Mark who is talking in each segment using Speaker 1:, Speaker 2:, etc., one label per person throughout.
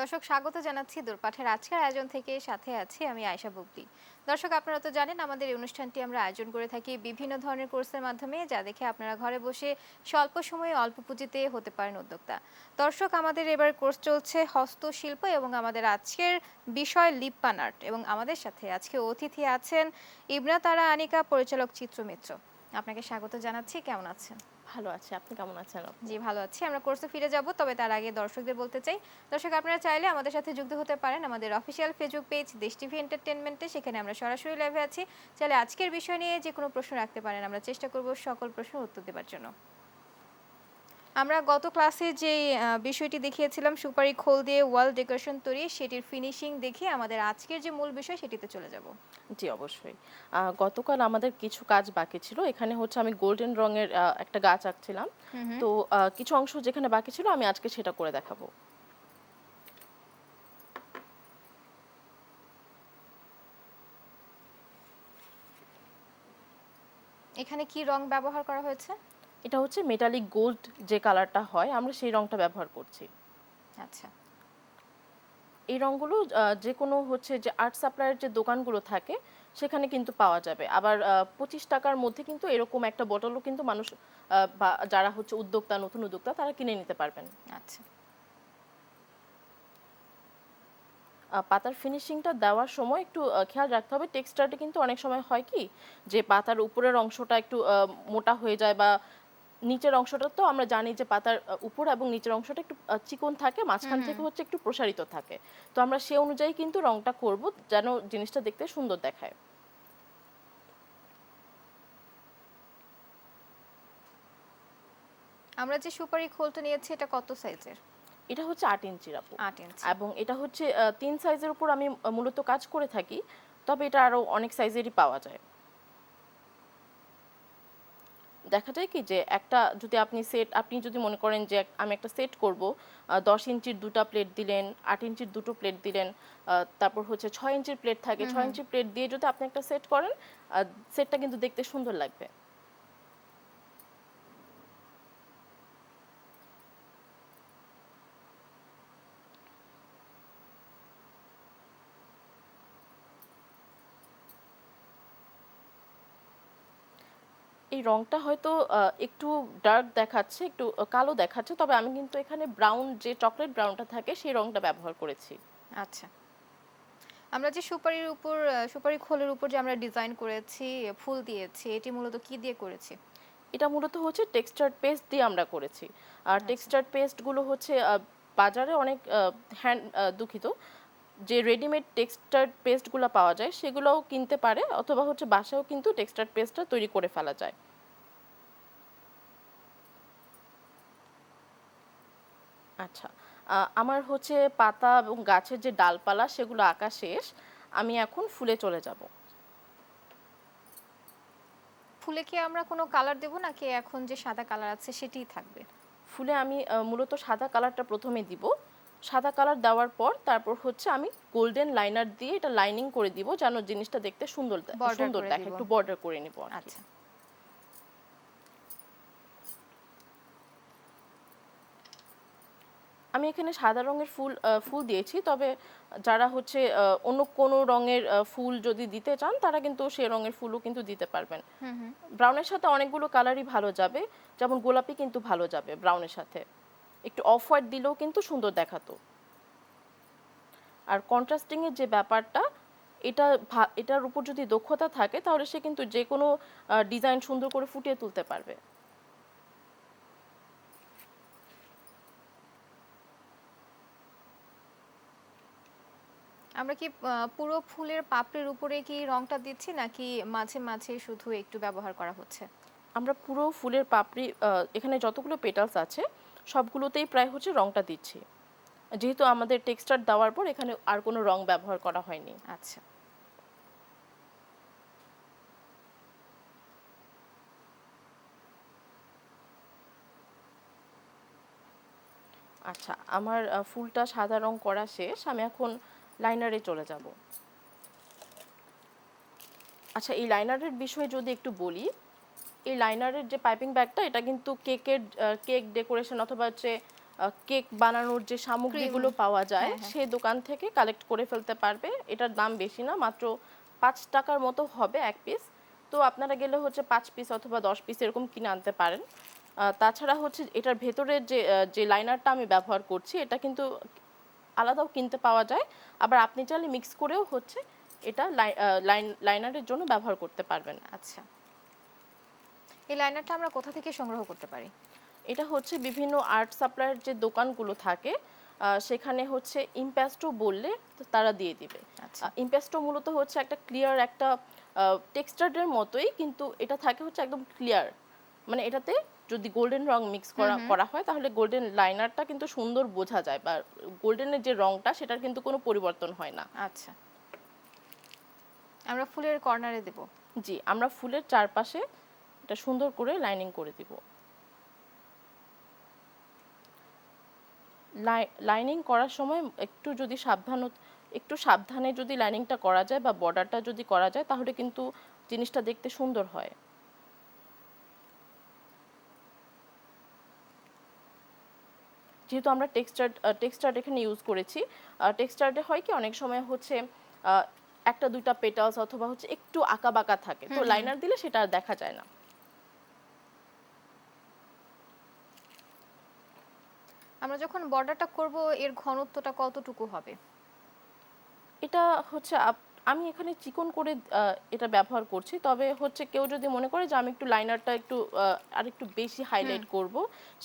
Speaker 1: দর্শক স্বাগত জানাচ্ছি দূরপাঠের আজকের আয়োজন থেকে সাথে আছি আমি আয়েশা বুবলি। দর্শক আপনারা তো জানেন আমাদের এই অনুষ্ঠানটি আমরা আয়োজন করে থাকি বিভিন্ন ধরনের কোর্সের মাধ্যমে, যা দেখে আপনারা ঘরে বসে স্বল্প সময়ে অল্প পুঁজিতে হতে পারেন উদ্যোক্তা। দর্শক, আমাদের এবার কোর্স চলছে হস্তশিল্প এবং আমাদের আজকের বিষয় লিপ্পান আর্ট, এবং আমাদের সাথে আজকে অতিথি আছেন ইবনা তারা আনিকা, পরিচালক চিত্রমিত্র। আপনাকে স্বাগত জানাচ্ছি, কেমন আছেন?
Speaker 2: ভালো আছি। আপনি কেমন আছেন আপু?
Speaker 1: জি, ভালো আছি। আমরা কোর্সে ফিরে যাব, তবে তার আগে দর্শকদের বলতে চাই, দর্শক আপনারা চাইলে আমাদের সাথে যুক্ত হতে পারেন আমাদের অফিসিয়াল ফেসবুক পেজ দেশ টিভি এন্টারটেইনমেন্টে। সেখানে আমরা সরাসরি লাইভে আছি। চাইলে আজকের বিষয় নিয়ে যে কোনো প্রশ্ন রাখতে পারেন, আমরা চেষ্টা করব সকল প্রশ্নের উত্তর দেওয়ার জন্য। আমরা গত ক্লাসে যে বিষয়টি দেখিয়েছিলাম সুপারি খোল দিয়ে ওয়াল ডেকোরেশন তৈরি, সেটির ফিনিশিং দেখে আমাদের আজকের যে মূল বিষয় সেটিতে চলে যাব।
Speaker 2: জি, অবশ্যই। গতকাল আমাদের কিছু কাজ বাকি ছিল। এখানে হচ্ছে আমি গোল্ডেন রঙের একটা গাছ আঁকছিলাম।
Speaker 1: হুম হুম।
Speaker 2: তো কিছু অংশ যেখানে বাকি ছিল আমি আজকে সেটা করে দেখাবো।
Speaker 1: এখানে কি রং ব্যবহার করা হয়েছে?
Speaker 2: এটা হচ্ছে মেটালিক গোল্ড যে কালারটা হয় আমরা সেই রংটা ব্যবহার করছি।
Speaker 1: আচ্ছা।
Speaker 2: এই রংগুলো যেকোনো হচ্ছে যে আর্ট সাপ্লাইয়ের যে দোকানগুলো থাকে সেখানে কিন্তু পাওয়া যাবে। আবার ৳২৫ মধ্যে কিন্তু এরকম একটা বোতলও কিন্তু মানুষ বা যারা হচ্ছে উদ্যোক্তা, নতুন উদ্যোক্তা তারা কিনে নিতে পারবেন।
Speaker 1: আচ্ছা।
Speaker 2: পাতার ফিনিশিংটা দেওয়ার সময় একটু খেয়াল রাখতে হবে। টেক্সচারটা কিন্তু অনেক সময় হয় কি যে পাতার উপরের অংশটা একটু মোটা হয়ে যায় বা নিচের অংশটা তো আমরা জানি যে পাতার উপর এবং নিচের অংশটা একটু চিকন থাকে,
Speaker 1: হুম
Speaker 2: মাঝখান
Speaker 1: হুম।
Speaker 2: থেকে হচ্ছে একটু প্রসারিত থাকে। তো আমরা সে অনুযায়ী কিন্তু রংটা করব যেন জিনিসটা দেখতে সুন্দর দেখায়।
Speaker 1: আমরা যে সুপারি খোলটা নিয়েছি এটা কত সাইজের?
Speaker 2: এটা হচ্ছে ৮ ইঞ্চির আপু।
Speaker 1: ৮ ইঞ্চি।
Speaker 2: এবং এটা হচ্ছে ৩ সাইজের উপর আমি মূলত কাজ করে থাকি। তবে এটা আরো অনেক সাইজেরই পাওয়া যায়। দেখা যায় কি যে একটা যদি আপনি যদি মনে করেন যে আমি একটা সেট করব, ১০ ইঞ্চির ২ টা প্লেট দিলেন, ৮ ইঞ্চির ২ টো প্লেট দিলেন, তারপর হচ্ছে ৬ ইঞ্চির প্লেট থাকে,
Speaker 1: হুম
Speaker 2: ৬
Speaker 1: হুম।
Speaker 2: ইঞ্চির প্লেট দিয়ে যদি আপনি একটা সেট করেন, সেটটা কিন্তু দেখতে সুন্দর লাগবে। এই রংটা হয়তো একটু ডার্ক দেখাচ্ছে, একটু কালো দেখাচ্ছে। তবে আমি কিন্তু এখানে ব্রাউন যে চকোলেট ব্রাউনটা থাকে সেই রংটা ব্যবহার করেছি।
Speaker 1: আচ্ছা। আমরা যে সুপারির উপর সুপারি খোলের উপর যে আমরা ডিজাইন করেছি, ফুল দিয়েছি, এটি মূলত কি দিয়ে করেছি?
Speaker 2: এটা মূলত হচ্ছে টেক্সচার্ড পেস্ট দিয়ে আমরা করেছি। আর
Speaker 1: আচ্ছা।
Speaker 2: টেক্সচার্ড পেস্টগুলো হচ্ছে বাজারে অনেক দুঃখিত, যে রেডিমেড টেক্সচার্ড পেস্টগুলো পাওয়া যায় সেগুলোও কিনতে পারে, অথবা হচ্ছে বাসায়ও কিন্তু টেক্সচার্ড পেস্টটা তৈরি করে ফেলা যায়। আচ্ছা, আমার হচ্ছে পাতা এবং গাছের যে ডালপালা সেগুলো আঁকা শেষ। আমি এখন ফুলে চলে যাব।
Speaker 1: ফুলে কি আমরা কোনো কালার দেব, নাকি এখন যে সাদা কালার আছে সেটিই থাকবে?
Speaker 2: ফুলে আমি মূলত সাদা কালারটা ১ম এ দিব। সাদা কালার দেওয়ার পর তারপর হচ্ছে আমি গোল্ডেন লাইনার দিয়ে এটা লাইনিং করে দিব যেন জিনিসটা দেখতে
Speaker 1: বর্ডার
Speaker 2: সুন্দর
Speaker 1: করে
Speaker 2: দেখায়।
Speaker 1: দিব।
Speaker 2: একটু বর্ডার করে নিব আরকি।
Speaker 1: আচ্ছা।
Speaker 2: আমি এখানে সাদা রঙের ফুল দিয়েছি। তবে যারা হচ্ছে অন্য কোনো রঙের ফুল যদি দিতে চান তারা কিন্তু সে রঙের ফুলও কিন্তু দিতে পারবেন।
Speaker 1: হুম হুম।
Speaker 2: ব্রাউনের সাথে অনেকগুলো কালারই ভালো যাবে। যেমন গোলাপি কিন্তু ভালো যাবে ব্রাউনের সাথে। একটু অফ হোয়াইট দিলেও কিন্তু সুন্দর দেখাতো। আর কন্ট্রাস্টিং এর যে ব্যাপারটা, এটার উপর যদি দক্ষতা থাকে তাহলে সে কিন্তু যেকোনো ডিজাইন সুন্দর করে ফুটিয়ে তুলতে পারবে।
Speaker 1: আমরা কি পুরো ফুলের পাপড়ির উপরে কি রংটা দিচ্ছি, নাকি মাঝে মাঝে শুধু একটু ব্যবহার করা হচ্ছে?
Speaker 2: আমরা পুরো ফুলের পাপড়ি, এখানে যতগুলো পেটালস আছে সবগুলোতেই প্রায় হচ্ছে রংটা দিচ্ছি। যেহেতু আমাদের টেক্সচার দেওয়ার পর এখানে আর কোনো রং ব্যবহার করা হয়নি।
Speaker 1: আচ্ছা।
Speaker 2: আচ্ছা, আমার ফুলটা সাদা রং করা শেষ। আমি এখন লাইনারে চলে যাব। আচ্ছা, এই লাইনারের বিষয়ে যদি একটু বলি, এই লাইনারের যে পাইপিং ব্যাগটা এটা কিন্তু কেক ডেকোরেশন অথবা হচ্ছে কেক বানানোর যে সামগ্রীগুলো পাওয়া যায়
Speaker 1: হ্যাঁ, হ্যাঁ।
Speaker 2: সেই দোকান থেকে কালেক্ট করে ফেলতে পারবে। এটার দাম বেশি না, মাত্র ৫ টাকার মতো হবে এক পিস। তো আপনারা গেলে হচ্ছে ৫ পিস অথবা ১০ পিস এরকম কিনে আনতে পারেন। তাছাড়া হচ্ছে এটার ভেতরের যে লাইনারটা আমি ব্যবহার করছি এটা কিন্তু আলাদাও কিনতে পাওয়া যায়। আবার আপনি চাইলে মিক্স করেও হচ্ছে এটা লাইনারের জন্য ব্যবহার করতে পারবেন।
Speaker 1: আচ্ছা, এই লাইনারটা আমরা কোথা থেকে সংগ্রহ করতে পারি?
Speaker 2: এটা হচ্ছে বিভিন্ন আর্ট সাপ্লাইয়ের যে দোকানগুলো থাকে সেখানে হচ্ছে ইম্প্যাস্টো বললে তো তারা দিয়ে দিবে।
Speaker 1: আচ্ছা।
Speaker 2: ইম্প্যাস্টো মূলত হচ্ছে একটা ক্লিয়ার একটা টেক্সচারের মতোই, কিন্তু এটা থাকে হচ্ছে একদম ক্লিয়ার, মানে এটাতে যদি গোল্ডেন রং মিক্স করা করা হয় তাহলে গোল্ডেন লাইনারটা কিন্তু সুন্দর বোঝা যায়, বা গোল্ডেনের যে রংটা সেটার কিন্তু কোনো পরিবর্তন হয় না।
Speaker 1: আচ্ছা, আমরা ফুলের কর্নারে দেব।
Speaker 2: জি, আমরা ফুলের চারপাশে এটা সুন্দর করে লাইনিং করে দিব। লাইনিং করার সময় একটু সাবধানে যদি লাইনিংটা করা যায় বা বর্ডারটা যদি করা যায় তাহলে কিন্তু জিনিসটা দেখতে সুন্দর হয়। যেহেতু আমরা টেক্সচার এখানে ইউজ করেছি, টেক্সচারে হয় কি অনেক সময় হচ্ছে আহ, একটা দুইটা পেটালস অথবা হচ্ছে একটু আঁকা বাঁকা থাকে, তো লাইনার দিলে সেটা আর দেখা যায় না।
Speaker 1: আমরা যখন বর্ডারটা করব এর ঘনত্বটা কতটুকু হবে?
Speaker 2: এটা হচ্ছে আমি এখানে চিকন করে এটা ব্যবহার করছি, তবে হচ্ছে কেউ যদি মনে করে যে আমি একটু লাইনারটা একটু আর একটু বেশি হাইলাইট করব,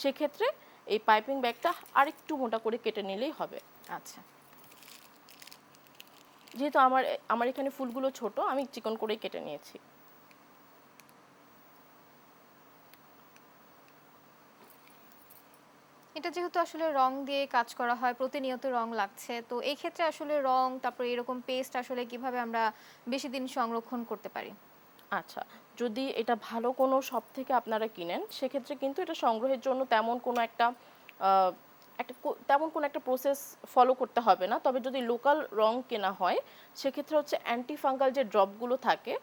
Speaker 2: সেক্ষেত্রে এই পাইপিং ব্যাগটা আর একটু মোটা করে কেটে নিলেই হবে।
Speaker 1: আচ্ছা,
Speaker 2: যেহেতু আমার এখানে ফুলগুলো ছোট, আমি চিকন করেই কেটে নিয়েছি।
Speaker 1: এটা যেহেতু আসলে রং দিয়ে কাজ করা হয়, প্রতিনিয়ত রং লাগছে, তো এই ক্ষেত্রে আসলে রং তারপরে এরকম পেস্ট আসলে কিভাবে আমরা বেশি দিন সংরক্ষণ করতে পারি?
Speaker 2: আচ্ছা, যদি এটা ভালো কোনো শপ থেকে আপনারা কিনেন সেক্ষেত্রে কিন্তু এটা সংগ্রহের জন্য আহ, তেমন কোনো একটা প্রসেস ফলো করতে হবে না। তবে যদি লোকাল রং কেনা হয় সেক্ষেত্রে হচ্ছে অ্যান্টি ফাঙ্গাল যে ড্রপগুলো থাকে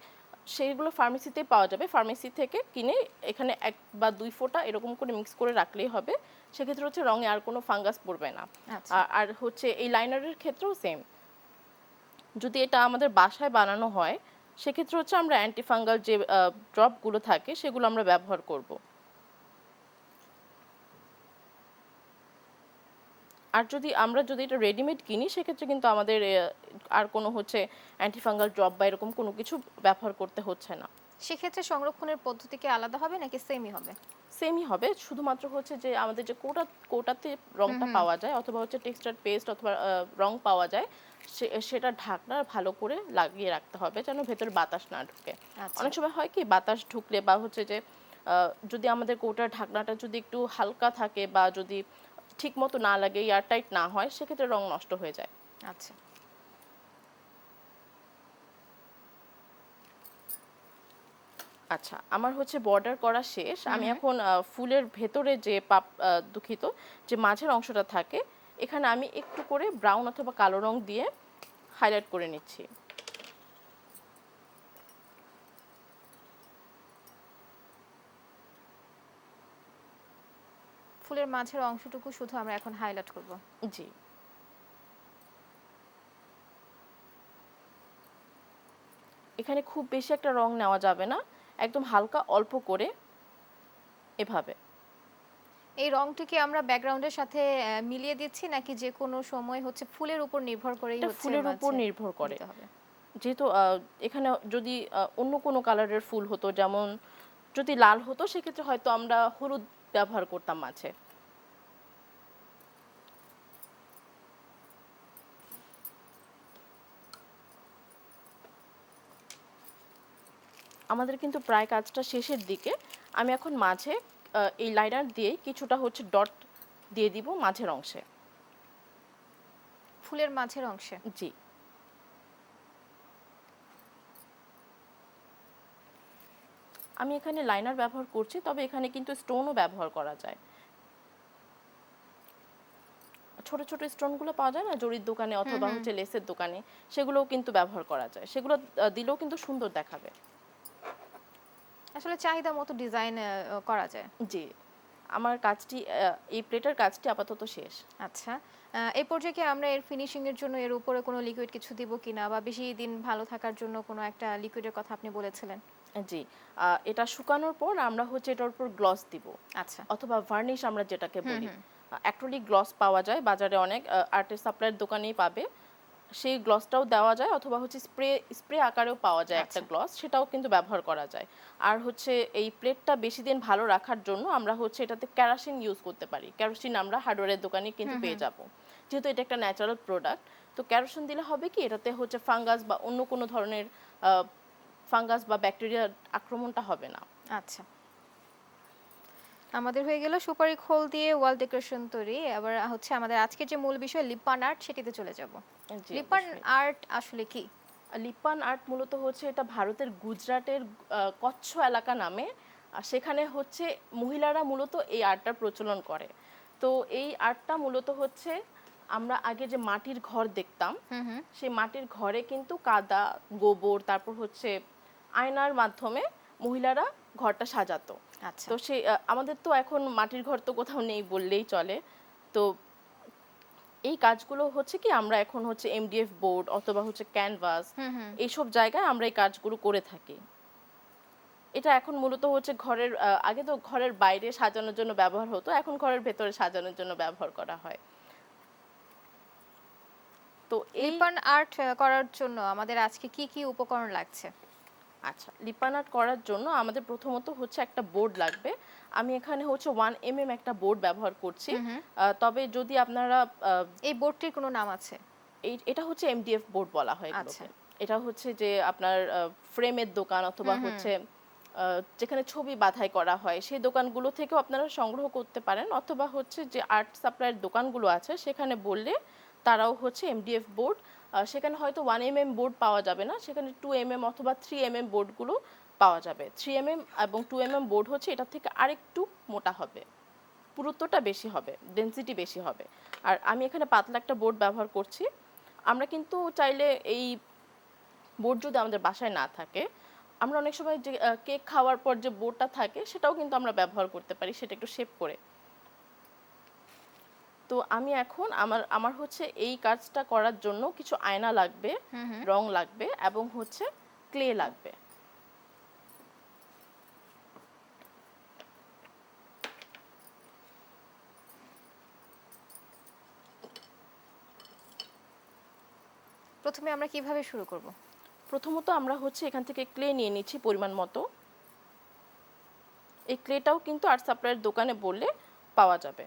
Speaker 2: সেইগুলো ফার্মেসিতে পাওয়া যাবে। ফার্মেসি থেকে কিনে এখানে ১ বা ২ ফোঁটা এরকম করে মিক্স করে রাখলেই হবে। সেক্ষেত্রে হচ্ছে রঙে আর কোনো ফাঙ্গাস পড়বে না।
Speaker 1: আচ্ছা,
Speaker 2: আর হচ্ছে এই লাইনারের ক্ষেত্রেও সেম, যদি এটা আমাদের বাসায় বানানো হয় সেক্ষেত্রে হচ্ছে আমরা অ্যান্টিফাঙ্গাল যে ড্রপগুলো থাকে সেগুলো আমরা ব্যবহার করব। আর যদি এটা রেডিমেড কিনি সেক্ষেত্রে কিন্তু আমাদের আর কোনো হচ্ছে অ্যান্টিফাঙ্গাল ড্রপ বা এরকম কোনো কিছু ব্যবহার করতে হচ্ছে না।
Speaker 1: সেক্ষেত্রে সংরক্ষণের পদ্ধতি কি আলাদা হবে নাকি সেমই হবে?
Speaker 2: সেমই হবে, শুধুমাত্র হচ্ছে যে আমাদের যে কোটাতে রংটা পাওয়া যায় অথবা হচ্ছে টেক্সচার পেস্ট অথবা রং পাওয়া যায় সেটা ঢাকনা ভালো করে লাগিয়ে রাখতে হবে যেন ভেতরে বাতাস না ঢুকে।
Speaker 1: আচ্ছা,
Speaker 2: অনেক সময় হয় কি বাতাস ঢুকলে বা হচ্ছে যে যদি আমাদের কৌটার ঢাকনাটা যদি একটু হালকা থাকে বা যদি ঠিক মতো না লাগে, এয়ারটাইট না হয়, সেক্ষেত্রে রং নষ্ট হয়ে যায়।
Speaker 1: আচ্ছা।
Speaker 2: আচ্ছা, আমার হচ্ছে বর্ডার করা শেষ। আমি এখন ফুলের ভেতরে দুঃখিত, যে মাঝের অংশটা থাকে এখানে আমি একটু করে ব্রাউন অথবা কালো রং দিয়ে হাইলাইট করে নিচ্ছি।
Speaker 1: ফুলের মাঝের অংশটুকু শুধু আমরা এখন হাইলাইট করব।
Speaker 2: জি, এখানে খুব বেশি একটা রং নেওয়া যাবে না, একদম হালকা অল্প করে এভাবে।
Speaker 1: এই রংটি কি আমরা ব্যাকগ্রাউন্ডের সাথে মিলিয়ে দিচ্ছি নাকি যে কোনো সময় হচ্ছে ফুলের উপর নির্ভর করেই
Speaker 2: এটা
Speaker 1: হচ্ছে
Speaker 2: ফুলের উপর
Speaker 1: মাঝে
Speaker 2: নির্ভর করে।
Speaker 1: দিতে হবে?
Speaker 2: যেহেতু এখানে যদি অন্য কোনো কালারের ফুল হতো, যেমন যদি লাল হতো সেক্ষেত্রে হয়তো আমরা হলুদ ব্যবহার করতাম মাঝে। আমাদের কিন্তু প্রায় কাজটা শেষের দিকে। আমি এখন মাঝে এই লাইনার দিয়ে কিছুটা হচ্ছে ডট দিয়ে দিব মাঝের অংশে।
Speaker 1: ফুলের মাঝের অংশে?
Speaker 2: জি, আমি এখানে লাইনার ব্যবহার করছি, তবে এখানে কিন্তু স্টোনও ব্যবহার করা যায়। ছোট ছোট স্টোনগুলো পাওয়া যায় না জরির দোকানে অথবা হচ্ছে লেসের দোকানে, সেগুলোও কিন্তু ব্যবহার করা যায়। সেগুলো দিলেও কিন্তু সুন্দর দেখাবে।
Speaker 1: আসলে চাহিদা মতো ডিজাইন করা যায়।
Speaker 2: জি, আমার কাজটি এই প্লেটের কাজটি আপাতত শেষ।
Speaker 1: আচ্ছা। এই পর্যায়ে কি আমরা এর ফিনিশিং এর জন্য এর উপরে কোনো লিকুইড কিছু দিব কিনা বা বেশি দিন ভালো থাকার জন্য কোনো একটা লিকুইডের কথা আপনি বলেছিলেন?
Speaker 2: জি, এটা শুকানোর পর আমরা হচ্ছে এটার উপর গ্লস দিব
Speaker 1: আচ্ছা।
Speaker 2: অথবা ভার্নিশ আমরা যেটাকে
Speaker 1: হুম,
Speaker 2: বলি।
Speaker 1: হুম।
Speaker 2: অ্যাক্রিলিক গ্লস পাওয়া যায় বাজারে অনেক, আর্টের সাপ্লাইয়ের দোকানেই পাবে। সেই গ্লসটাও দেওয়া যায় অথবা হচ্ছে স্প্রে স্প্রে আকারেও পাওয়া যায় একটা
Speaker 1: আচ্ছা।
Speaker 2: গ্লস, সেটাও কিন্তু ব্যবহার করা যায়। আর হচ্ছে এই প্লেটটা বেশি দিন ভালো রাখার জন্য আমরা হচ্ছে এটাতে কেরোসিন ইউজ করতে পারি। কেরোসিন আমরা হার্ডওয়্যারের দোকানে কিন্তু
Speaker 1: হুম,
Speaker 2: পেয়ে
Speaker 1: হুম।
Speaker 2: যাব। যেহেতু এটা একটা ন্যাচারাল প্রোডাক্ট, তো কেরোসিন দিলে হবে কি এটাতে হচ্ছে ফাঙ্গাস বা অন্য কোনো ধরনের ফাঙ্গাস বা ব্যাকটেরিয়ার আক্রমণটা হবে না।
Speaker 1: আচ্ছা। আমাদের হয়ে গেল সুপারি খোল দিয়ে ওয়াল ডেকোরেশন তৈরি। এবার হচ্ছে আমাদের আজকের যে মূল বিষয় লিপান আর্ট সেটিতে চলে যাব।
Speaker 2: জি,
Speaker 1: লিপান
Speaker 2: অবশ্যই।
Speaker 1: আর্ট আসলে কি?
Speaker 2: লিপান আর্ট মূলত হচ্ছে এটা ভারতের গুজরাটের কচ্ছ এলাকা নামে। সেখানে হচ্ছে মহিলারা মূলত এই আর্টটার প্রচলন করে। তো এই আর্টটা মূলত হচ্ছে আমরা আগে যে মাটির ঘর দেখতাম,
Speaker 1: হুম, হুম।
Speaker 2: সেই মাটির ঘরে কিন্তু কাদা, গোবর, তারপর হচ্ছে আয়নার মাধ্যমে মহিলারা ঘরটা সাজাতো।
Speaker 1: আচ্ছা।
Speaker 2: তো সেই আমাদের তো এখন মাটির ঘর তো কোথাও নেই বললেই চলে। তো এই কাজগুলো হচ্ছে কি আমরা এখন হচ্ছে এমডিএফ বোর্ড অথবা হচ্ছে ক্যানভাস,
Speaker 1: হুম, হুম।
Speaker 2: এইসব জায়গায় আমরা এই কাজগুলো করে থাকি। এটা এখন মূলত হচ্ছে ঘরের আগে তো ঘরের বাইরে সাজানোর জন্য ব্যবহার হতো, এখন ঘরের ভেতরে সাজানোর জন্য ব্যবহার করা হয়। তো এই
Speaker 1: লিপান আর্ট করার জন্য আমাদের আজকে কি, কি উপকরণ লাগছে?
Speaker 2: আচ্ছা, লিপান আর্ট করার জন্য আমাদের প্রথমত হচ্ছে একটা বোর্ড লাগবে। আমি এখানে হচ্ছে 1 একটা বোর্ড ব্যবহার করছি।
Speaker 1: হুম, হুম।
Speaker 2: তবে যদি আপনারা
Speaker 1: এই বোর্ডটির কোনো নাম আছে?
Speaker 2: এটা হচ্ছে এমডিএফ বোর্ড বলা হয়
Speaker 1: আচ্ছা।
Speaker 2: এগুলোকে। এটা হচ্ছে যে আপনার ফ্রেমের দোকান অথবা
Speaker 1: হুম, হুম।
Speaker 2: হচ্ছে যেখানে ছবি বাঁধাই করা হয় সেই দোকানগুলো থেকেও আপনারা সংগ্রহ করতে পারেন, অথবা হচ্ছে যে আর্ট সাপ্লাইয়ের দোকানগুলো আছে সেখানে বললে তারাও হচ্ছে এমডিএফ বোর্ড, সেখানে হয়তো 1 বোর্ড পাওয়া যাবে না, সেখানে 2 অথবা 3 বোর্ডগুলো পাওয়া যাবে। 3 এবং 2 বোর্ড হচ্ছে এটা থেকে আরেকটু মোটা হবে, পুরুত্বটা বেশি হবে, ডেনসিটি বেশি হবে। আর আমি এখানে পাতলা একটা বোর্ড ব্যবহার করছি। আমরা কিন্তু চাইলে এই বোর্ড যদি আমাদের বাসায় না থাকে, আমরা অনেক সময় যে কেক খাওয়ার পর যে বোর্ডটা থাকে সেটাও কিন্তু আমরা ব্যবহার করতে পারি, সেটা একটু শেপ করে। তো আমি এখন আমার আমার হচ্ছে এই কাজটা করার জন্য কিছু আয়না লাগবে,
Speaker 1: হুম, হুম।
Speaker 2: রং লাগবে এবং হচ্ছে ক্লে লাগবে।
Speaker 1: প্রথমে আমরা কিভাবে শুরু করব?
Speaker 2: প্রথমত আমরা হচ্ছে এখান থেকে ক্লে নিয়ে নিচ্ছি পরিমাণ মতো। এই ক্লেটাও কিন্তু আর্ট সাপ্লাইয়ের দোকানে বললে পাওয়া যাবে।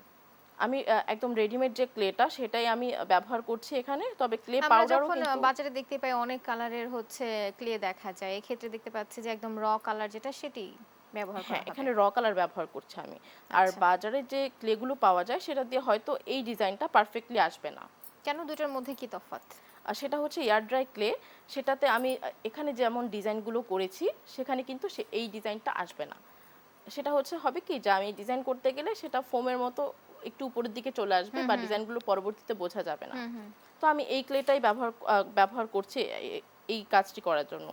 Speaker 2: আমি একদম রেডিমেড যে ক্লেটা সেটাই আমি ব্যবহার করছি এখানে, তবে ক্লে
Speaker 1: আমরা
Speaker 2: পাউডারও
Speaker 1: যখন
Speaker 2: কিন্তু
Speaker 1: বাজারে দেখতে পাই অনেক কালারের হচ্ছে ক্লে দেখা যায়। এক্ষেত্রে দেখতে পাচ্ছি যে একদম কালার যেটা সেটি ব্যবহার করা
Speaker 2: হ্যাঁ,
Speaker 1: হবে।
Speaker 2: এখানে কালার ব্যবহার করছি আমি। আর
Speaker 1: আচ্ছা।
Speaker 2: বাজারে যে ক্লেগুলো পাওয়া যায় সেটা দিয়ে হয়তো এই ডিজাইনটা পারফেক্টলি আসবে না।
Speaker 1: কেন দুটোর মধ্যে কি তফাৎ?
Speaker 2: আর সেটা হচ্ছে এয়ার ড্রাই ক্লে, সেটাতে আমি এখানে যেমন ডিজাইনগুলো করেছি সেখানে কিন্তু এই ডিজাইনটা আসবে না। সেটা হচ্ছে হবে কি যে আমি ডিজাইন করতে গেলে সেটা ফোমের মতো একটু উপরের দিকে চলে আসবে
Speaker 1: হুম,
Speaker 2: বা
Speaker 1: হুম।
Speaker 2: ডিজাইনগুলো পরবর্তীতে বোঝা যাবে না।
Speaker 1: হুম, হুম।
Speaker 2: তো আমি এই ক্লেটাই ব্যবহার করছি এই কাজটি করার জন্য।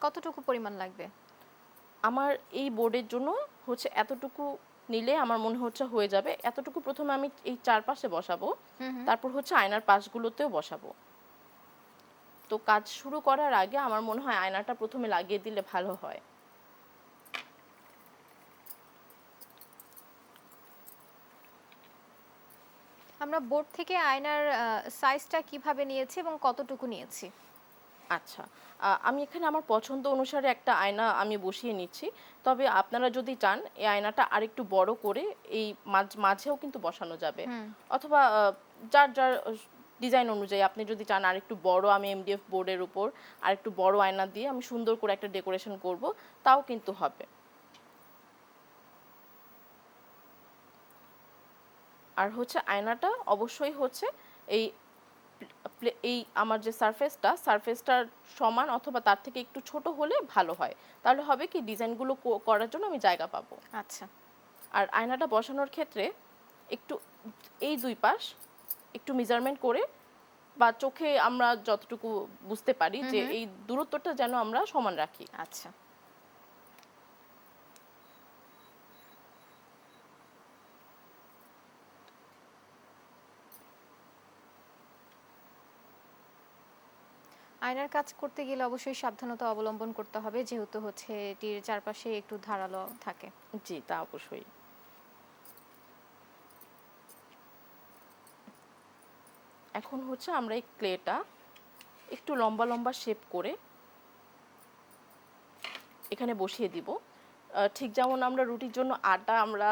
Speaker 1: কতটুকু পরিমাণ লাগবে?
Speaker 2: আমার এই বোর্ডের জন্য হচ্ছে এতটুকু নিলে আমার মনে হচ্ছে হয়ে যাবে। এতটুকু প্রথমে আমি এই চারপাশে বসাবো,
Speaker 1: হুম, হুম।
Speaker 2: তারপর হচ্ছে আয়নার পাশগুলোতেও বসাবো। তো কাজ শুরু করার আগে আমার মনে হয় আয়নাটা প্রথমে লাগিয়ে দিলে ভালো হয়।
Speaker 1: আমরা বোর্ড থেকে আয়নার সাইজটা কিভাবে নিয়েছি এবং কতটুকু নিয়েছি?
Speaker 2: আচ্ছা, আমি এখানে আমার পছন্দ অনুসারে একটা আয়না আমি বসিয়ে নিচ্ছি। তবে আপনারা যদি চান এই আয়নাটা আরেকটু বড় করে এই মাঝেও কিন্তু বসানো যাবে।
Speaker 1: হুম।
Speaker 2: অথবা যার ডিজাইন অনুযায়ী আপনি যদি চান আরেকটু বড়, আমি এমডিএফ বোর্ডের উপর আরেকটু বড় আয়না দিয়ে আমি সুন্দর করে একটা ডেকোরেশন করব, তাও কিন্তু হবে। আর হচ্ছে আয়নাটা অবশ্যই হচ্ছে এই এই আমার যে সারফেসটার সমান অথবা তার থেকে একটু ছোট হলে ভালো হয়। তাহলে হবে কি ডিজাইনগুলো করার জন্য আমি জায়গা পাবো।
Speaker 1: আচ্ছা।
Speaker 2: আর আয়নাটা বসানোর ক্ষেত্রে একটু এই দুই পাশ একটু মেজারমেন্ট করে বা চোখে আমরা যতটুকু বুঝতে পারি যে এই দূরত্বটা যেন আমরা সমান রাখি।
Speaker 1: আচ্ছা। আয়নার কাজ করতে গেলে অবশ্যই সাবধানতা অবলম্বন করতে হবে, যেহেতু হচ্ছে এটির চারপাশে একটু ধারালো থাকে।
Speaker 2: জি, তা অবশ্যই। এখন হচ্ছে আমরা এই ক্লেটা একটু লম্বা লম্বা শেপ করে এখানে বসিয়ে দিব। ঠিক যেমন আমরা রুটির জন্য আটা আমরা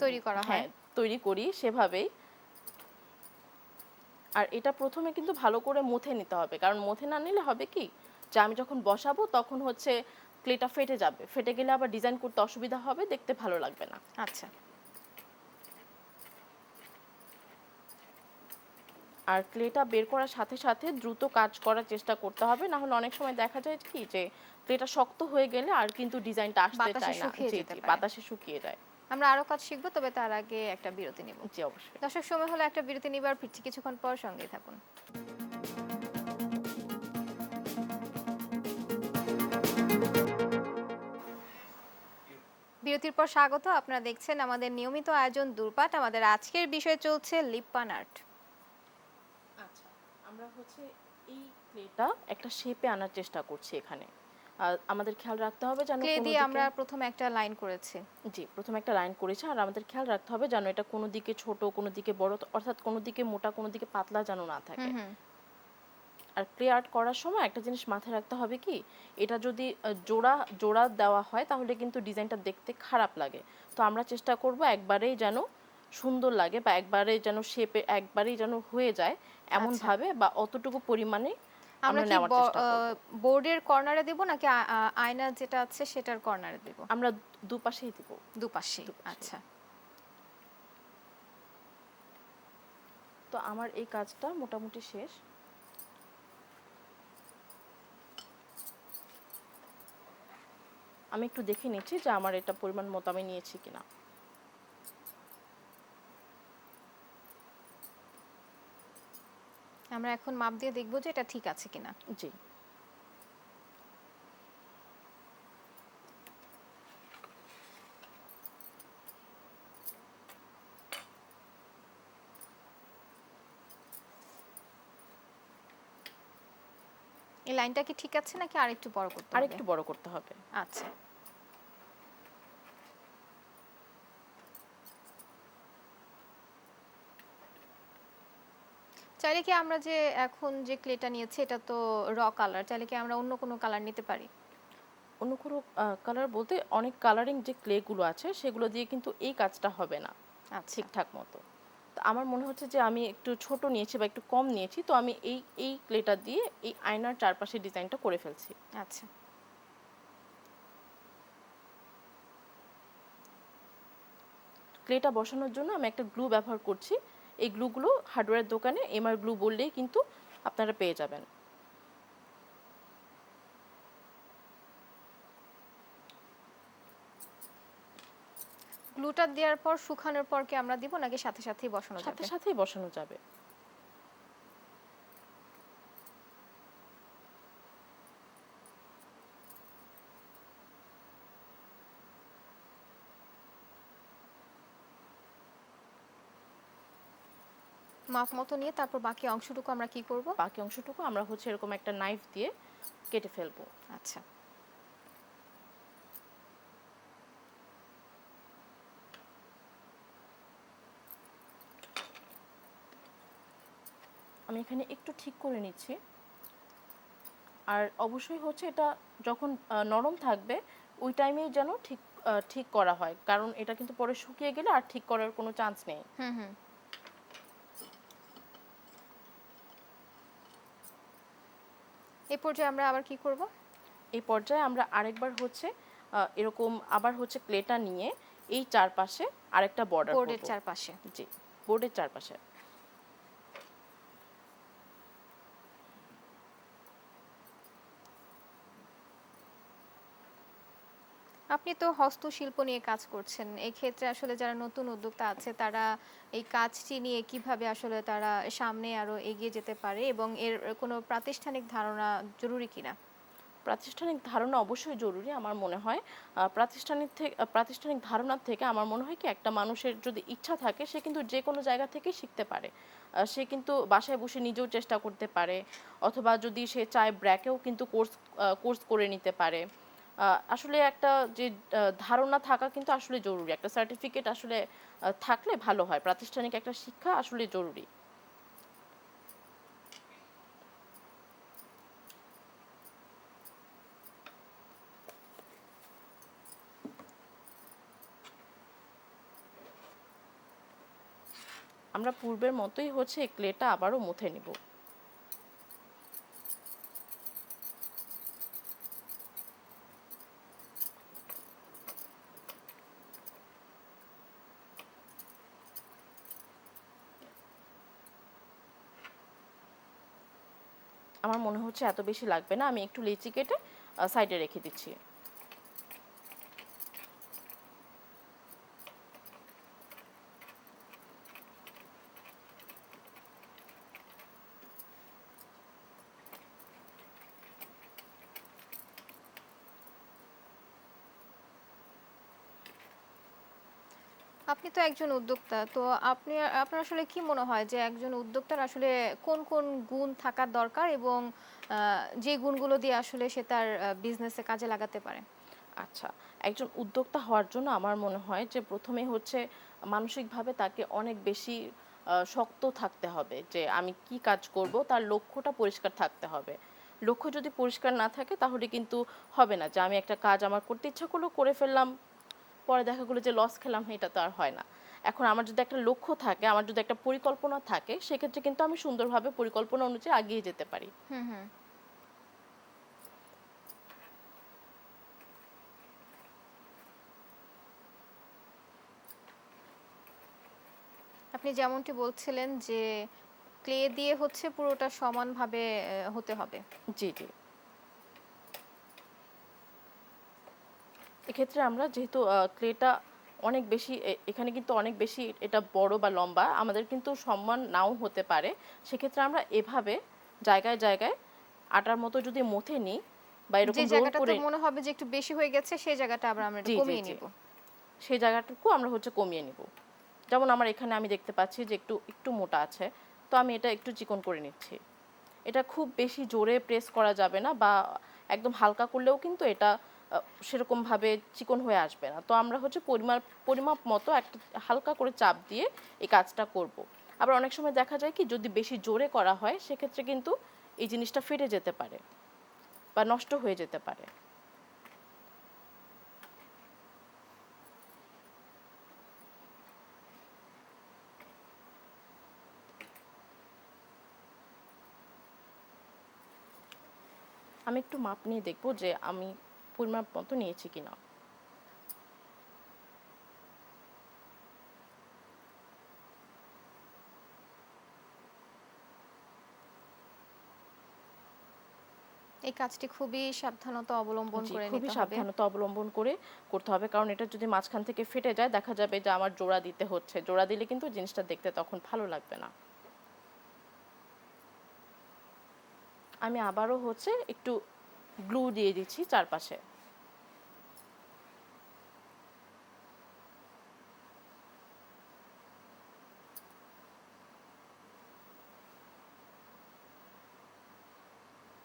Speaker 1: তৈরি করা হয়।
Speaker 2: হ্যাঁ, তৈরি করি সেভাবেই। আর এটা প্রথমে কিন্তু ভালো করে মুথে নিতে হবে, কারণ মুথে না নিলে হবে কি যে আমি যখন বসাবো তখন হচ্ছে ক্লেটা ফেটে যাবে, ফেটে গেলে আবার ডিজাইন করতে অসুবিধা হবে, দেখতে ভালো লাগবে না।
Speaker 1: আচ্ছা।
Speaker 2: আর ক্লেটা বের করার সাথে সাথে দ্রুত কাজ করার চেষ্টা করতে হবে, না হলে অনেক সময় দেখা যায় কি যে ক্লেটা শক্ত হয়ে গেলে আর কিন্তু ডিজাইনটা আসতে
Speaker 1: বাতাসে
Speaker 2: চায় না।
Speaker 1: শুকিয়ে
Speaker 2: জি
Speaker 1: যেতে
Speaker 2: জি,
Speaker 1: পারে।
Speaker 2: বাতাসে শুকিয়ে যায়।
Speaker 1: আমরা আরো কাজ শিখবো, তবে তার আগে একটা বিরতি নিব।
Speaker 2: জি অবশ্যই।
Speaker 1: দর্শক, সময় হলো একটা বিরতি নিবার, ফিরছি কিছুক্ষণ পর, সঙ্গেই থাকুন। বিরতির পর স্বাগত। আপনারা দেখছেন আমাদের নিয়মিত আয়োজন দূরপাঠ। আমাদের আজকের বিষয় চলছে লিপ বাম আর্ট।
Speaker 2: আচ্ছা, আমরা হচ্ছে এই ক্লেটা একটা শেপে আনার চেষ্টা করছি এখানে। আমাদের খেয়াল রাখতে হবে যেন
Speaker 1: ক্লে
Speaker 2: কোনো
Speaker 1: দিয়ে
Speaker 2: দিকে,
Speaker 1: আমরা প্রথমে একটা লাইন করেছি।
Speaker 2: জি, প্রথমে একটা লাইন করেছি, আর আমাদের খেয়াল রাখতে হবে যেন এটা কোনো দিকে ছোট কোনো দিকে বড়, অর্থাৎ কোনো দিকে মোটা কোনো দিকে পাতলা যেন না থাকে।
Speaker 1: হুম।
Speaker 2: আর ক্লে আর্ট করার সময় একটা জিনিস মাথায় রাখতে হবে কি, এটা যদি জোড়া জোড়া দেওয়া হয় তাহলে কিন্তু ডিজাইনটা দেখতে খারাপ লাগে। তো আমরা চেষ্টা করব একবারেই যেন সুন্দর লাগে, বা একবারে যেন শেপে একবারেই যেন হয়ে যায় এমন
Speaker 1: আচ্ছা।
Speaker 2: ভাবে, বা অতটুকু পরিমাণে
Speaker 1: আমরা
Speaker 2: আমরা
Speaker 1: কি
Speaker 2: নেওয়ার চেষ্টা করব।
Speaker 1: বোর্ডের কর্নারে দেব, নাকি আয়না যেটা আছে সেটার কর্নারে দেব?
Speaker 2: আমরা দুপাশেই দিব।
Speaker 1: দুপাশেই।
Speaker 2: দুপাশেই।
Speaker 1: আচ্ছা।
Speaker 2: তো আমার এই কাজটা মোটামুটি শেষ। আমি একটু দেখে নিচ্ছি যে আমার এটা পরিমাণ মতো আমি নিয়েছি কিনা।
Speaker 1: আমরা এখন মাপ দিয়ে দেখব যে এটা ঠিক আছে কিনা।
Speaker 2: জি।
Speaker 1: এই লাইনটা কি ঠিক আছে, নাকি আরেকটু বড় করতে হবে?
Speaker 2: আরেকটু বড় করতে হবে।
Speaker 1: আচ্ছা। চাইলে কি আমরা যে এখন যে ক্লেটা নিয়েছি এটা তো কালার, চাইলে কি আমরা অন্য কোনো কালার নিতে পারি?
Speaker 2: অন্য কোনো কালার বলতে অনেক কালারিং যে ক্লে গুলো আছে সেগুলো দিয়ে কিন্তু এই কাজটা হবে না
Speaker 1: আচ্ছা।
Speaker 2: ঠিকঠাক মতো। তো আমার মনে হচ্ছে যে আমি একটু ছোট নিয়েছি বা একটু কম নিয়েছি, তো আমি এই ক্লেটা দিয়ে এই আয়নার চারপাশে ডিজাইনটা করে ফেলছি।
Speaker 1: আচ্ছা।
Speaker 2: ক্লেটা বসানোর জন্য আমি একটা গ্লু ব্যবহার করছি। এই গ্লুগুলো হার্ডওয়্যার দোকানে এমআর গ্লু বললেই কিন্তু আপনারা পেয়ে যাবেন।
Speaker 1: গ্লুটা দেওয়ার পর শুকানোর পর কি আমরা দিব, নাকি সাথে সাথেই বসানো যাবে?
Speaker 2: সাথে সাথেই বসানো যাবে।
Speaker 1: মাপ মতো নিয়ে তারপর বাকি অংশটুকু আমরা কি করব?
Speaker 2: বাকি অংশটুকু আমরা হচ্ছে এরকম একটা নাইফ দিয়ে কেটে ফেলবো।
Speaker 1: আচ্ছা।
Speaker 2: আমি এখানে একটু ঠিক করে নিচ্ছি। আর অবশ্যই হচ্ছে এটা যখন নরম থাকবে ওই টাইমেই যেন ঠিক করা হয়, কারণ এটা কিন্তু পরে শুকিয়ে গেলে আর ঠিক করার কোনো চান্স নেই।
Speaker 1: হুম। এই পর্যায়ে আমরা আবার কি করব?
Speaker 2: এই পর্যায়ে আমরা আরেকবার হচ্ছে এরকম আবার হচ্ছে ক্লেটা নিয়ে এই চারপাশে আরেকটা বর্ডার করব।
Speaker 1: বোর্ডের চারপাশে।
Speaker 2: জি, বোর্ডের চারপাশে।
Speaker 1: আপনি তো হস্তশিল্প নিয়ে কাজ করছেন। এক্ষেত্রে আসলে যারা নতুন উদ্যোক্তা আছে তারা এই কাজটি নিয়ে কিভাবে আসলে তারা সামনে আরো এগিয়ে যেতে পারে এবং এর কোনো প্রাতিষ্ঠানিক ধারণা জরুরি কিনা?
Speaker 2: প্রাতিষ্ঠানিক ধারণা অবশ্যই জরুরি আমার মনে হয়। প্রাতিষ্ঠানিক ধারণার থেকে আমার মনে হয় কি একটা মানুষের যদি ইচ্ছা থাকে সে কিন্তু যেকোনো জায়গা থেকেই শিখতে পারে। সে কিন্তু বাসায় বসে নিজেও চেষ্টা করতে পারে অথবা যদি সে চায় ব্র্যাকেও কিন্তু কোর্স করে নিতে পারে। আসলে একটা যে ধারণা থাকা কিন্তু আসলে জরুরি। একটা সার্টিফিকেট আসলে থাকলে ভালো হয়। প্রাতিষ্ঠানিক একটা শিক্ষা আসলে জরুরি। আমরা পূর্বের মতোই হচ্ছে এই ক্লেটা আবারও মুথে নিব। আমার মনে হচ্ছে এত বেশি লাগবে না। আমি একটু লিচি কেটে সাইডে রেখে দিচ্ছি।
Speaker 1: আপনি তো একজন উদ্যোক্তা। তো আপনার আসলে কি মনে হয় যে একজন উদ্যোক্তার আসলে কোন গুণ থাকার দরকার এবং আ যে গুণগুলো দিয়ে আসলে সে তার বিজনেসে কাজে লাগাতে পারে?
Speaker 2: আচ্ছা, একজন উদ্যোক্তা হওয়ার জন্য আমার মনে হয় যে ১ম এ হচ্ছে মানসিকভাবে তাকে অনেক বেশি শক্ত থাকতে হবে যে আমি কি কাজ করব তার লক্ষ্যটা পরিষ্কার থাকতে হবে। লক্ষ্য যদি পরিষ্কার না থাকে তাহলে কিন্তু হবে না যে আমি একটা কাজ আমার করতে ইচ্ছা করলো করে ফেললাম। পরে দেখা গেলো যে লস খেলাম এটা তো আর হয় না। এখন আমার যদি একটা লক্ষ্য থাকে, আমার যদি একটা পরিকল্পনা থাকে সেক্ষেত্রে কিন্তু আমি সুন্দরভাবে পরিকল্পনা অনুযায়ী এগিয়ে যেতে পারি।
Speaker 1: হুম, হুম। আপনি যেমনটি বলছিলেন যে ক্লে দিয়ে হচ্ছে পুরোটা সমানভাবে হতে হবে।
Speaker 2: জি, জি। এক্ষেত্রে আমরা যেহেতু ক্লেটা অনেক বেশি এখানে কিন্তু অনেক বেশি এটা বড় বা লম্বা আমাদের কিন্তু সমান নাও হতে পারে। সেক্ষেত্রে আমরা এভাবে জায়গায়, জায়গায় আটার মতো যদি মথে নিই বা
Speaker 1: যে
Speaker 2: এরকম রোল
Speaker 1: জায়গাটাতে
Speaker 2: করে
Speaker 1: মনে হবে যে একটু বেশি হয়ে গেছে সেই জায়গাটা আবার আমরা একটু
Speaker 2: জি, জি,
Speaker 1: কমিয়ে
Speaker 2: জি।
Speaker 1: নিব।
Speaker 2: সেই জায়গাটুকু আমরা হচ্ছে কমিয়ে নিব। যেমন আমার এখানে আমি দেখতে পাচ্ছি যে একটু মোটা আছে। তো আমি এটা একটু চিকন করে নিচ্ছি। এটা খুব বেশি জোরে প্রেস করা যাবে না বা একদম হালকা করলেও কিন্তু এটা সেরকমভাবে চিকন হয়ে আসবে না। তো আমরা হচ্ছে পরিমাপ মতো একটা হালকা করে চাপ দিয়ে এই কাজটা করব। আবার অনেক সময় দেখা যায় কি যদি বেশি জোরে করা হয় সেক্ষেত্রে কিন্তু এই জিনিসটা ফেটে যেতে পারে বা নষ্ট হয়ে যেতে পারে। আমি একটু মাপ নিয়ে দেখব যে আমি পরিমাপ মতো নিয়েছি কিনা।
Speaker 1: এই কাজটি খুবই সাবধানতা অবলম্বন
Speaker 2: জি,
Speaker 1: করে
Speaker 2: খুবই
Speaker 1: নিতে হবে।
Speaker 2: সাবধানতা অবলম্বন করে করতে হবে। কারণ এটা যদি মাঝখান থেকে ফেটে যায় দেখা যাবে যে আমার জোড়া দিতে হচ্ছে। জোড়া দিলে কিন্তু জিনিসটা দেখতে তখন ভালো লাগবে না। আমি আবারও হচ্ছে একটু গ্লু দিয়ে দিচ্ছি চারপাশে।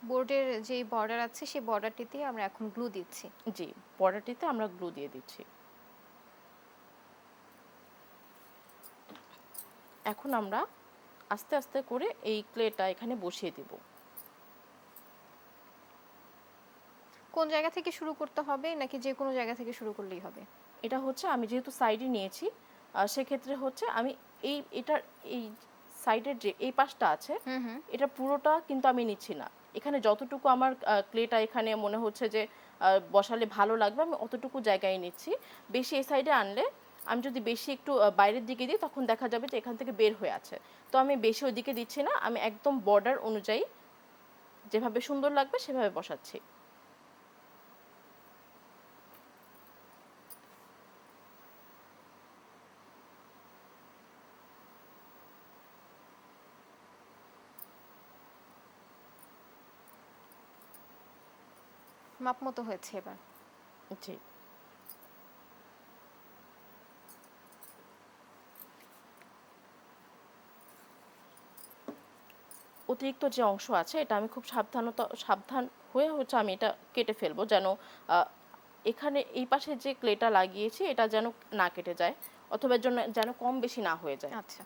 Speaker 1: বোর্ডের যেই বর্ডার আছে সেই বর্ডারটিতে আমরা এখন গ্লু দিচ্ছি।
Speaker 2: জি, বর্ডারটিতে আমরা গ্লু দিয়ে দিচ্ছি। এখন আমরা আস্তে, আস্তে করে এই ক্লেটা এখানে বসিয়ে দিব।
Speaker 1: কোন জায়গা থেকে শুরু করতে হবে নাকি যেকোনো জায়গা থেকে শুরু করলেই হবে?
Speaker 2: এটা হচ্ছে আমি যেহেতু সাইডে নিয়েছি, সেক্ষেত্রে হচ্ছে আমি এটার এই সাইডের যে এই পাশটা আছে,
Speaker 1: হুম, হুম।
Speaker 2: এটা পুরোটা কিন্তু আমি নিচ্ছি না। এখানে যতটুকু আমার ক্লেটা এখানে মনে হচ্ছে যে বসালে ভালো লাগবে আমি অতটুকু জায়গায় নিচ্ছি। বেশি এই সাইডে আনলে আমি যদি বেশি একটু বাইরের দিকে দিই তখন দেখা যাবে যে এখান থেকে বের হয়ে আছে। তো আমি বেশি ওইদিকে দিচ্ছি না। আমি একদম বর্ডার অনুযায়ী যেভাবে সুন্দর লাগবে সেভাবে বসাচ্ছি।
Speaker 1: মাপ মতো হয়েছে এবার।
Speaker 2: জি। অতিরিক্ত যে অংশ আছে এটা আমি খুব সাবধান হয়ে হচ্ছে আমি এটা কেটে ফেলবো, যেন আ এখানে এই পাশে যে ক্লেটা লাগিয়েছি এটা যেন না কেটে যায়, অথবা এর জন্য যেন কম বেশি না হয়ে যায়।
Speaker 1: আচ্ছা।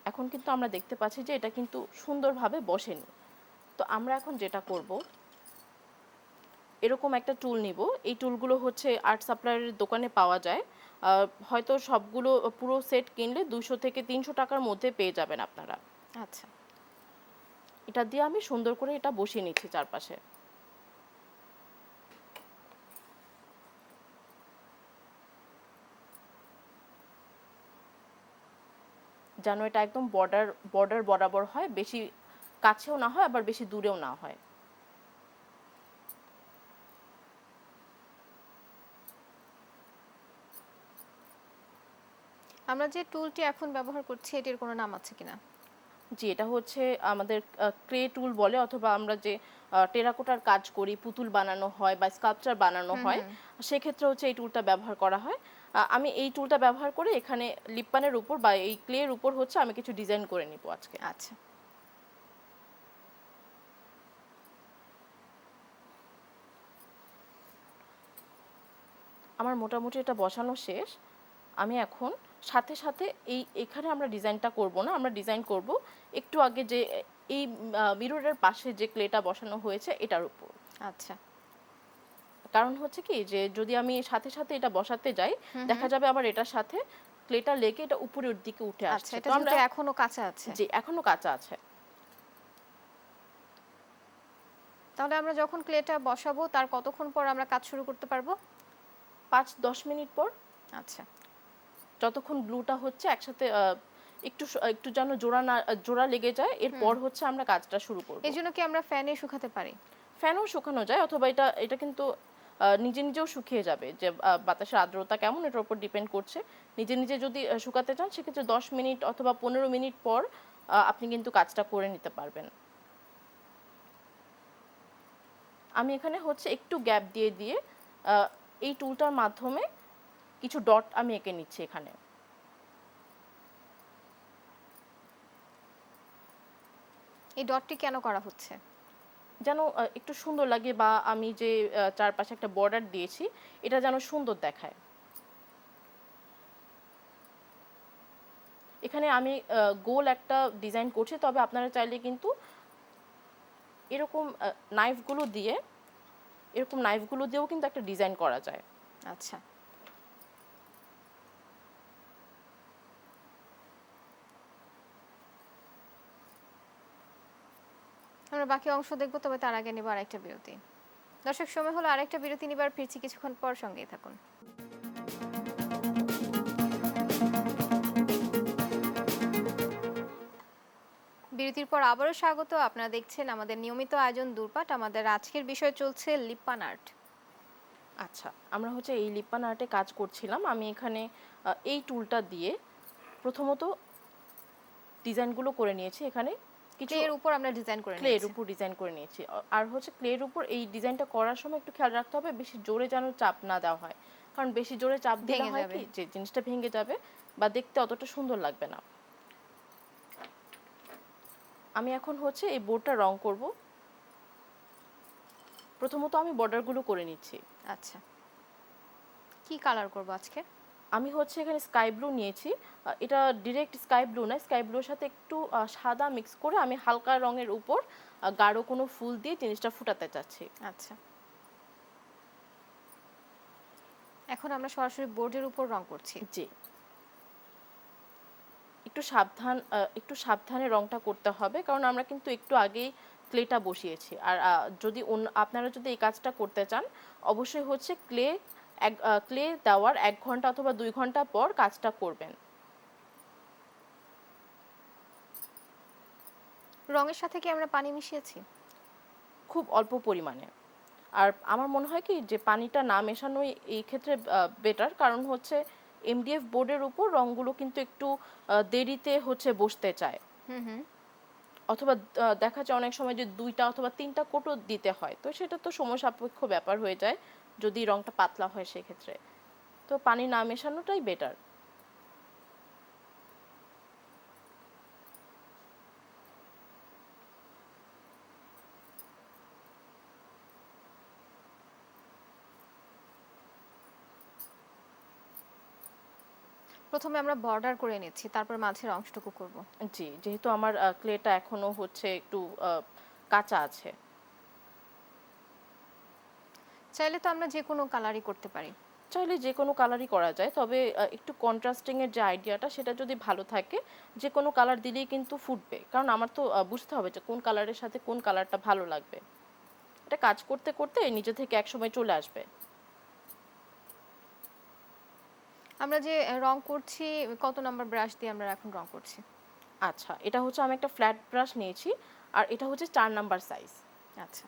Speaker 2: এখন কিন্তু আমরা দেখতে পাচ্ছি যে এটা কিন্তু সুন্দরভাবে বসেনি। তো আমরা এখন যেটা করব, এরকম একটা টুল নিব। এই টুলগুলো হচ্ছে আর্ট সাপ্লায়ারের দোকানে পাওয়া যায়। হয়তো সবগুলো পুরো সেট কিনলে ২০০ থেকে ৩০০ টাকার মধ্যে পেয়ে যাবেন আপনারা।
Speaker 1: আচ্ছা।
Speaker 2: এটা দিয়ে আমি সুন্দর করে এটা বসিয়ে নিচ্ছি চারপাশে। যেন এটা একদম বর্ডার বরাবর হয়, বেশি কাছেও না হয় আবার বেশি দূরেও না হয়।
Speaker 1: আমরা যে টুলটি এখন ব্যবহার করছি এটির কোনো নাম আছে কিনা?
Speaker 2: জি, এটা হচ্ছে আমাদের ক্লে টুল বলে, অথবা আমরা যে টেরাকোটার কাজ করি, পুতুল বানানো হয় বা স্কাল্পচার বানানো
Speaker 1: হুম,
Speaker 2: হয়,
Speaker 1: হুম।
Speaker 2: সেক্ষেত্রে হচ্ছে এই টুলটা ব্যবহার করা হয়। আমি এই টুলটা ব্যবহার করে এখানে লিপ্পানের উপর বা এই ক্লের উপর হচ্ছে আমি কিছু ডিজাইন করে নিব আজকে।
Speaker 1: আচ্ছা।
Speaker 2: আমার মোটামুটি এটা বসানো শেষ। আমি এখন সাথে এখানে আমরা ডিজাইনটা করব না, আমরা ডিজাইন করব একটু আগে যে এই মিররের পাশে যে ক্লেটা বসানো হয়েছে এটার উপর।
Speaker 1: আচ্ছা।
Speaker 2: কারণ হচ্ছে কি, যে যদি আমি সাথে এটা বসাতে যাই,
Speaker 1: হুম,
Speaker 2: দেখা
Speaker 1: হুম।
Speaker 2: যাবে আমার এটার সাথে ক্লেটা লেগে এটা উপরের দিকে উঠে
Speaker 1: আচ্ছা,
Speaker 2: আসছে।
Speaker 1: এটা
Speaker 2: তো আমরা,
Speaker 1: যেহেতু এখনো কাঁচা আছে।
Speaker 2: জি, এখনো কাঁচা আছে।
Speaker 1: তাহলে আমরা যখন ক্লেটা বসাবো তার কতক্ষণ পর আমরা কাজ শুরু করতে পারবো?
Speaker 2: ৫-১০ মিনিট পর,
Speaker 1: আচ্ছা।
Speaker 2: যতক্ষণ গ্লুটা হচ্ছে একসাথে একটু যেন জোড়া লেগে যায়,
Speaker 1: হুম।
Speaker 2: এরপর হচ্ছে আমরা কাজটা শুরু করব।
Speaker 1: এজন্য কি আমরা ফ্যানে শুকাতে পারি?
Speaker 2: ফ্যানেও শুকানো যায়, অথবা এটা কিন্তু নিজে নিজেও শুকিয়ে যাবে, যে বাতাসের আর্দ্রতা কেমন এটার উপর ডিপেন্ড করছে। নিজে নিজে যদি শুকাতে চান সেক্ষেত্রে ১০ মিনিট অথবা ১৫ মিনিট পর আপনি কিন্তু কাজটা করে নিতে পারবেন। আমি এখানে হচ্ছে একটু গ্যাপ দিয়ে আহ, এই টুলটার মাধ্যমে কিছু ডট আমি এঁকে নিচ্ছি এখানে।
Speaker 1: এই ডটটি কেন করা হচ্ছে?
Speaker 2: যেন একটু সুন্দর লাগে, বা আমি যে চারপাশে একটা বর্ডার দিয়েছি এটা যেন সুন্দর দেখায়। এখানে আমি গোল একটা ডিজাইন করছি, তবে আপনারা চাইলে কিন্তু এরকম নাইফগুলো দিয়েও কিন্তু একটা ডিজাইন করা যায়।
Speaker 1: আচ্ছা। আমরা বাকি অংশ দেখব, তবে তার আগে নেব আরেকটা বিরতি। দর্শক, সময় হলো আরেকটা বিরতি নিবার, ফিরছি কিছুক্ষণ পর, সঙ্গেই থাকুন। বিরতির পর আবারও স্বাগত। আপনারা দেখছেন আমাদের নিয়মিত আয়োজন দূরপাঠ। আমাদের আজকের বিষয় চলছে লিপ্পান আর্ট।
Speaker 2: আচ্ছা, আমরা হচ্ছে এই লিপ্পান আর্টে কাজ করছিলাম। আমি এখানে এই টুলটা দিয়ে প্রথমত ডিজাইনগুলো করে নিয়েছি। এখানে কিছু
Speaker 1: ক্লের উপর আমরা ডিজাইন করে
Speaker 2: ক্লের
Speaker 1: নিয়েছি।
Speaker 2: উপর ডিজাইন করে নিয়েছি। আর হচ্ছে ক্লের উপর এই ডিজাইনটা করার সময় একটু খেয়াল রাখতে হবে বেশি জোরে যেন চাপ না দেওয়া হয়, কারণ বেশি জোরে চাপ দিলে
Speaker 1: ভেঙে
Speaker 2: হয়
Speaker 1: যাবে।
Speaker 2: কি, যে জিনিসটা ভেঙে যাবে বা দেখতে অতটা সুন্দর লাগবে না। আমি এখন হচ্ছে এই বোর্ডটা রং করব। প্রথমত আমি বর্ডারগুলো করে নিচ্ছি।
Speaker 1: আচ্ছা। কি কালার করব আজকে?
Speaker 2: আমি হচ্ছে এখানে স্কাই ব্লু নিয়েছি। এটা ডিরেক্ট স্কাই ব্লু না, স্কাই ব্লুর সাথে একটু সাদা মিক্স করে আমি হালকা রঙের উপর গাঢ় কোনো ফুল দিয়ে জিনিসটা ফুটাতে চাচ্ছি।
Speaker 1: আচ্ছা। এখন আমরা সরাসরি বোর্ডের উপর রং করছি।
Speaker 2: জি, একটু সাবধানে রংটা করতে হবে, কারণ আমরা কিন্তু একটু আগেই ক্লেটা বসিয়েছি। আর আপনারা যদি এই কাজটা করতে চান, অবশ্যই হচ্ছে ক্লে দেওয়ার ১ ঘন্টা অথবা ২ ঘন্টা পর কাজটা করবেন।
Speaker 1: রঙের সাথে কি আমরা পানি মিশিয়েছি?
Speaker 2: খুব অল্প পরিমাণে। আর আমার মনে হয় কি যে পানিটা না মেশানোই এই ক্ষেত্রে বেটার, কারণ হচ্ছে এমডিএফ বোর্ডের উপর রঙগুলো কিন্তু একটু দেরিতে হচ্ছে বসতে চায়,
Speaker 1: হুম হুম।
Speaker 2: অথবা দেখা যায় অনেক সময় যে 2টা অথবা 3টা কোটও দিতে হয়, তো সেটা তো সময় সাপেক্ষ ব্যাপার হয়ে যায় যদি রংটা পাতলা হয় সেক্ষেত্রে। তো পানি না মেশানোটাই বেটার।
Speaker 1: প্রথমে আমরা বর্ডার করে নিচ্ছি, তারপর মাঝের অংশটুকু করব।
Speaker 2: জি, যেহেতু আমার ক্লেটা এখনো হচ্ছে একটু কাঁচা আছে।
Speaker 1: চাইলে তো আমরা যে কোনো কালারই করতে পারি।
Speaker 2: চাইলে যে কোনো কালারই করা যায়, তবে একটু কন্ট্রাস্টিং এর যে আইডিয়াটা সেটা যদি ভালো থাকে, যে কোনো কালার দিলেই কিন্তু ফুটবে, কারণ আমার তো বুঝতে হবে যে কোন কালারের সাথে কোন কালারটা ভালো লাগবে। এটা কাজ করতে করতে নিজে থেকে একসময় চলে আসবে।
Speaker 1: আমরা যে রং করছি, কত নাম্বার ব্রাশ দিয়ে আমরা এখন রং করছি?
Speaker 2: আচ্ছা, এটা হচ্ছে আমি একটা ফ্ল্যাট ব্রাশ নিয়েছি, আর এটা হচ্ছে 4 নাম্বার সাইজ।
Speaker 1: আচ্ছা।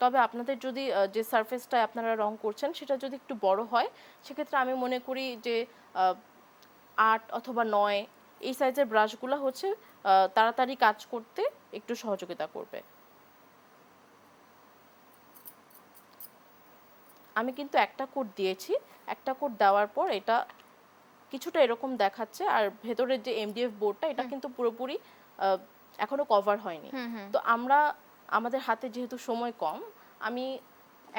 Speaker 2: তবে আপনাদের যদি যে সারফেসটায় আপনারা রং করছেন সেটা যদি একটু বড় হয়, সেক্ষেত্রে আমি মনে করি যে 8 অথবা 9 এই সাইজের ব্রাশগুলো হচ্ছে তাড়াতাড়ি কাজ করতে একটু সহযোগিতা করবে। আমি কিন্তু একটা কোট দিয়েছি, একটা কোট দেওয়ার পর এটা কিছুটা এরকম দেখাচ্ছে, আর ভেতরের যে এমডিএফ বোর্ডটা এটা
Speaker 1: হুম
Speaker 2: কিন্তু পুরোপুরি আহ, এখনো কভার হয়নি।
Speaker 1: হুম হুম।
Speaker 2: তো আমরা আমাদের হাতে যেহেতু সময় কম, আমি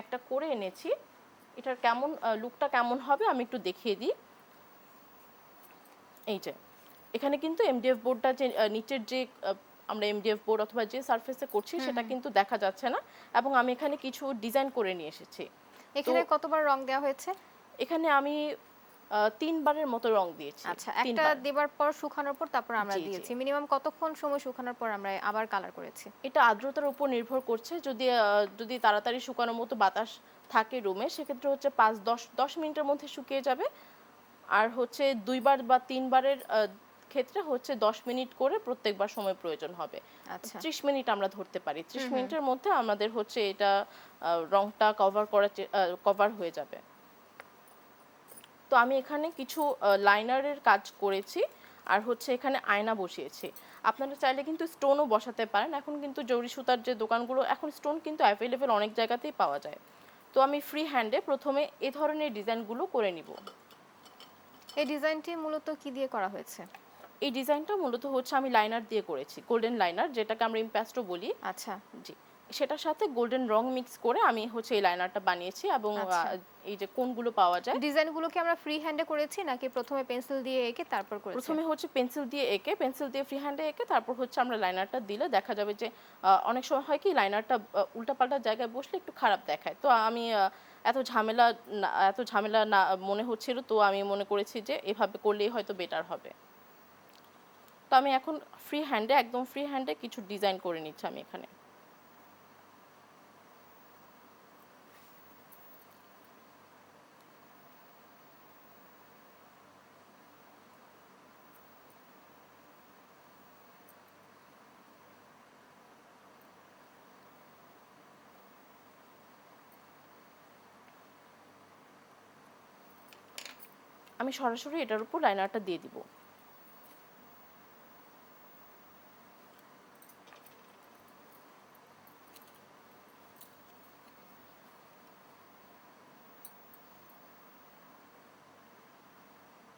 Speaker 2: একটা করে এনেছি। এটার কেমন লুকটা কেমন হবে আমি একটু দেখিয়ে দিই। এই যে এখানে কিন্তু এমডিএফ বোর্ডটা যে নিচের যে আমরা এমডিএফ বোর্ড অথবা যে সারফেসে করছি
Speaker 1: হুম
Speaker 2: সেটা
Speaker 1: হুম।
Speaker 2: কিন্তু দেখা যাচ্ছে না, এবং আমি এখানে কিছু ডিজাইন করে নিয়ে এসেছি। তো
Speaker 1: এখানে কতবার রং দেওয়া হয়েছে?
Speaker 2: এখানে আমি 3বারের মতো রং দিয়েছি।
Speaker 1: আচ্ছা, একটা
Speaker 2: 3বার।
Speaker 1: দেবার পর শুকানোর পর তারপর আমরা
Speaker 2: জি জি।
Speaker 1: দিয়েছি। মিনিমাম কতক্ষণ সময় শুকানোর পর আমরা আবার কালার করেছি?
Speaker 2: এটা আর্দ্রতার উপর নির্ভর করছে। যদি তাড়াতাড়ি শুকানোর মতো বাতাস থাকে রুমে, সেক্ষেত্রে হচ্ছে 5-10 মিনিটের মধ্যে শুকিয়ে যাবে। আর হচ্ছে 2বার বা 3বারের ক্ষেত্রে হচ্ছে 10 মিনিট করে প্রত্যেকবার সময় প্রয়োজন হবে।
Speaker 1: আচ্ছা।
Speaker 2: 30 মিনিট আমরা ধরতে পারি। ত্রিশ
Speaker 1: হুম হুম।
Speaker 2: মিনিটের মধ্যে আমাদের হচ্ছে এটা রংটা কভার হয়ে যাবে। তো আমি এখানে কিছু লাইনারের কাজ করেছি, আর হচ্ছে এখানে আয়না বসিয়েছি। আপনারা চাইলে কিন্তু স্টোনও বসাতে পারেন। এখন কিন্তু জরি সুতার যে দোকানগুলো, এখন স্টোন কিন্তু অ্যাভেলেবেল অনেক জায়গাতেই পাওয়া যায়। তো আমি ফ্রি হ্যান্ডে প্রথমে এ ধরনের ডিজাইনগুলো করে নিব।
Speaker 1: এই ডিজাইনটি মূলত কি দিয়ে করা হয়েছে?
Speaker 2: এই ডিজাইনটা মূলত হচ্ছে আমি লাইনার দিয়ে করেছি, গোল্ডেন লাইনার, যেটাকে আমরা ইম্প্যাস্টো বলি।
Speaker 1: আচ্ছা
Speaker 2: জি, সেটার সাথে গোল্ডেন রং মিক্স করে আমি হচ্ছে এই লাইনারটা বানিয়েছি, এবং
Speaker 1: আচ্ছা।
Speaker 2: এই যে কোনগুলো পাওয়া যায়।
Speaker 1: ডিজাইনগুলো কি আমরা ফ্রি হ্যান্ডে করেছি নাকি প্রথমে পেন্সিল দিয়ে এঁকে তারপর করেছি?
Speaker 2: প্রথমে হচ্ছে পেন্সিল দিয়ে ফ্রি হ্যান্ডে এঁকে তারপর হচ্ছে আমরা লাইনারটা দিলে দেখা যাবে যে অনেক সময় হয় কি লাইনারটা উল্টাপাল্টা জায়গায় বসলে একটু খারাপ দেখায়। তো আমি এত ঝামেলা না মনে হচ্ছিল, তো আমি মনে করেছি যে এভাবে করলেই হয়তো বেটার হবে। তো আমি এখন একদম ফ্রি হ্যান্ডে কিছু ডিজাইন করে নিচ্ছি আমি এখানে। আমি সরাসরি এটার উপর লাইনারটা দিয়ে দিব।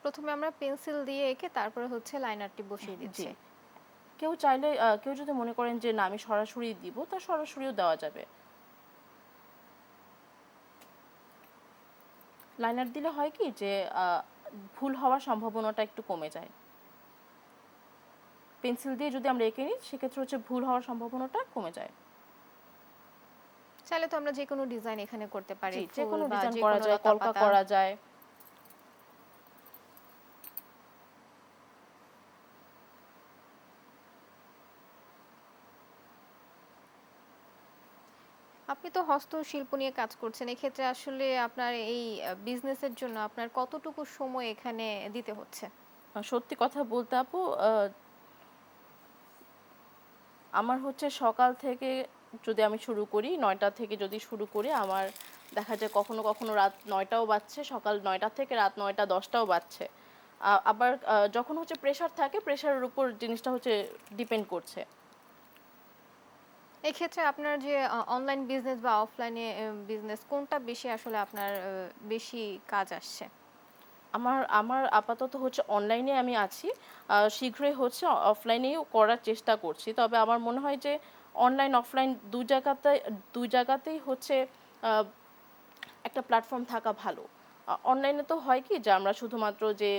Speaker 1: প্রথমে আমরা পেন্সিল দিয়ে এঁকে তারপরে হচ্ছে লাইনারটি বসিয়ে
Speaker 2: জি,
Speaker 1: দিচ্ছি।
Speaker 2: কেউ চাইলে কেউ যদি মনে করেন যে না আমি সরাসরি দিব, তা সরাসরিও দেওয়া যাবে। লাইনার দিলে হয় কি যে ভুল হওয়ার সম্ভাবনাটা একটু কমে যায়। পেন্সিল দিয়ে যদি আমরা এঁকে নিই সেক্ষেত্রে হচ্ছে ভুল হওয়ার সম্ভাবনাটা কমে যায়।
Speaker 1: চাইলে তো আমরা যে কোনো ডিজাইন এখানে করতে পারি,
Speaker 2: জি, যে
Speaker 1: ফুল
Speaker 2: কোনো
Speaker 1: বা
Speaker 2: ডিজাইন
Speaker 1: যে
Speaker 2: করা
Speaker 1: কোনো
Speaker 2: যায়,
Speaker 1: লতা
Speaker 2: কলকা
Speaker 1: পাতা।
Speaker 2: করা যায়।
Speaker 1: আপনি তো হস্তশিল্প নিয়ে কাজ করছেন। এক্ষেত্রে আসলে আপনার এই বিজনেসের জন্য আপনার কতটুকু সময় এখানে দিতে হচ্ছে?
Speaker 2: সত্যি কথা বলতে আপু, আমার হচ্ছে সকাল থেকে যদি আমি শুরু করি 9টা থেকে যদি শুরু করি আমার দেখা যায় কখনো কখনো রাত 9টাও বাজছে, সকাল 9টা থেকে রাত 9টা 10টাও বাজছে। আবার যখন হচ্ছে প্রেশার থাকে প্রেশারের উপর জিনিসটা হচ্ছে ডিপেন্ড করছে।
Speaker 1: এক্ষেত্রে আপনার যে অনলাইন বিজনেস বা অফলাইনে বিজনেস কোনটা বেশি আসলে আপনার বেশি কাজ আসছে?
Speaker 2: আমার আমার আপাতত হচ্ছে অনলাইনে আমি আছি। শীঘ্রই হচ্ছে অফলাইনেও করার চেষ্টা করছি। তবে আমার মনে হয় যে অনলাইন, অফলাইন ২ জায়গাতেই হচ্ছে আ একটা প্ল্যাটফর্ম থাকা ভালো। অনলাইনে তো হয় কি যে আমরা শুধুমাত্র যে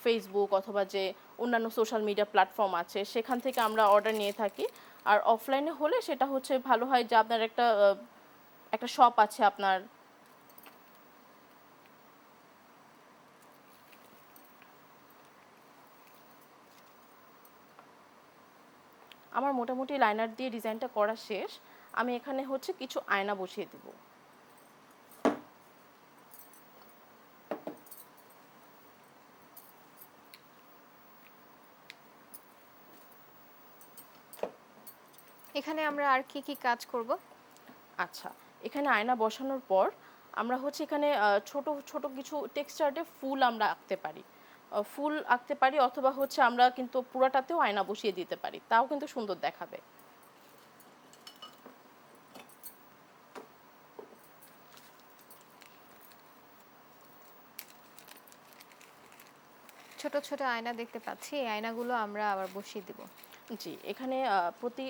Speaker 2: Facebook অথবা যে অন্যান্য সোশ্যাল মিডিয়া প্ল্যাটফর্ম আছে সেখান থেকে আমরা অর্ডার নিয়ে থাকি। আর অফলাইনে হলে সেটা হচ্ছে ভালো হয় যে আপনার একটা শপ আছে আপনার। আমার মোটামুটি লাইনার দিয়ে ডিজাইনটা করা শেষ। আমি এখানে হচ্ছে কিছু আয়না বসিয়ে দিব।
Speaker 1: এখানে আমরা আর কি কি কাজ করব?
Speaker 2: আচ্ছা, এখানে আয়না বসানোর পর আমরা হচ্ছে এখানে ছোট, ছোট কিছু টেক্সচারে ফুল আমরা আঁকতে পারি। ফুল আঁকতে পারি অথবা হচ্ছে আমরা কিন্তু পুরাটাতেও আয়না বসিয়ে দিতে পারি। তাও কিন্তু সুন্দর দেখাবে।
Speaker 1: ছোট ছোট আয়না দেখতে পাচ্ছি। এই আয়নাগুলো আমরা আবার বসিয়ে দিব।
Speaker 2: জি, এখানে প্রতি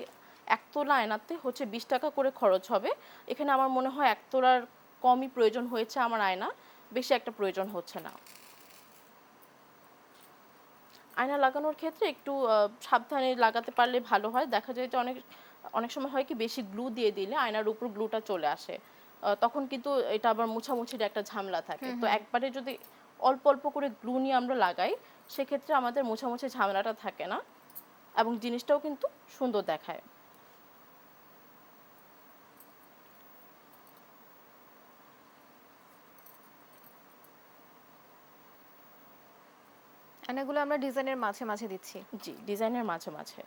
Speaker 2: ১ তোলা আয়নাতে হচ্ছে ৳২০ করে খরচ হবে। এখানে আমার মনে হয় ১ তোলার কমই প্রয়োজন হয়েছে আমার আয়না। বেশি একটা প্রয়োজন হচ্ছে না। আয়না লাগানোর ক্ষেত্রে একটু সাবধানে লাগাতে পারলে ভালো হয়। দেখা যায় যে অনেক অনেক সময় হয় কি বেশি গ্লু দিয়ে দিলে আয়নার উপর গ্লুটা চলে আসে। তখন কিন্তু এটা আবার মোছামুছির একটা ঝামেলা থাকে।
Speaker 1: হুম,
Speaker 2: তো
Speaker 1: হুম।
Speaker 2: একবারে যদি অল্প, অল্প করে গ্লু নিয়ে আমরা লাগাই, সেক্ষেত্রে আমাদের মোছামুছির ঝামেলাটা থাকে না এবং জিনিসটাও কিন্তু সুন্দর দেখায়।
Speaker 1: আয়নাগুলো আমরা ডিজাইনের মাঝে মাঝে দিচ্ছি।
Speaker 2: জি, ডিজাইনের মাঝে, মাঝে।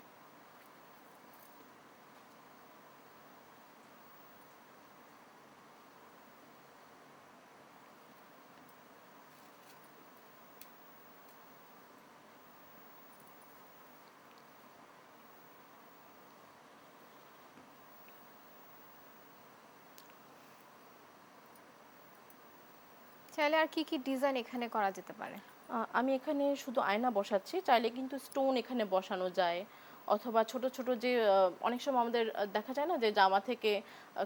Speaker 1: চাইলে আর কি কি ডিজাইন এখানে করা যেতে পারে?
Speaker 2: আমি এখানে শুধু আয়না বসাচ্ছি। চাইলে কিন্তু স্টোন এখানে বসানো যায়। অথবা ছোট, ছোট যে অনেক সময় আমাদের দেখা যায় না যে জামা থেকে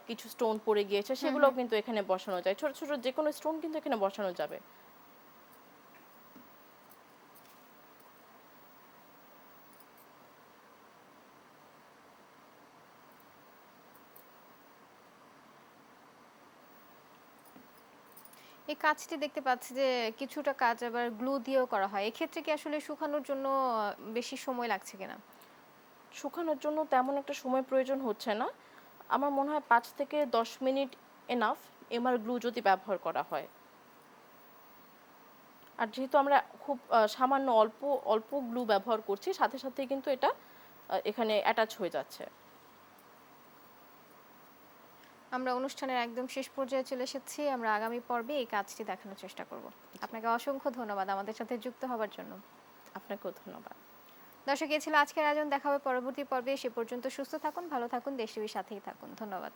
Speaker 2: কিছু স্টোন পড়ে গিয়েছে
Speaker 1: হুম,
Speaker 2: সেগুলোও
Speaker 1: হুম।
Speaker 2: কিন্তু এখানে বসানো যায়। ছোট, ছোট যেকোনো স্টোন কিন্তু এখানে বসানো যাবে।
Speaker 1: এই কাজটি দেখতে পাচ্ছি যে কিছুটা কাজ আবার গ্লু দিয়েও করা হয়। এক্ষেত্রে কি আসলে শুকানোর জন্য বেশি সময় লাগছে কিনা?
Speaker 2: শুকানোর জন্য তেমন একটা সময় প্রয়োজন হচ্ছে না। আমার মনে হয় ৫ থেকে ১০ মিনিট এনাফ এমআর গ্লু যদি ব্যবহার করা হয়। আর যেহেতু আমরা খুব সামান্য অল্প, অল্প গ্লু ব্যবহার করছি সাথে, সাথেই কিন্তু এটা এখানে অ্যাটাচ হয়ে যাচ্ছে।
Speaker 1: আমরা অনুষ্ঠানের একদম শেষ পর্যায়ে চলে এসেছি। আমরা আগামী পর্বে এই কাজটি দেখানোর চেষ্টা করব।
Speaker 2: জি,
Speaker 1: আপনাকে অসংখ্য ধন্যবাদ আমাদের সাথে যুক্ত হবার জন্য।
Speaker 2: আপনাকেও ধন্যবাদ।
Speaker 1: দর্শক, এ ছিল আজকের আয়োজন। দেখা হবে পরবর্তী পর্বে। সে পর্যন্ত সুস্থ থাকুন, ভালো থাকুন, দেশ টিভির সাথেই থাকুন। ধন্যবাদ।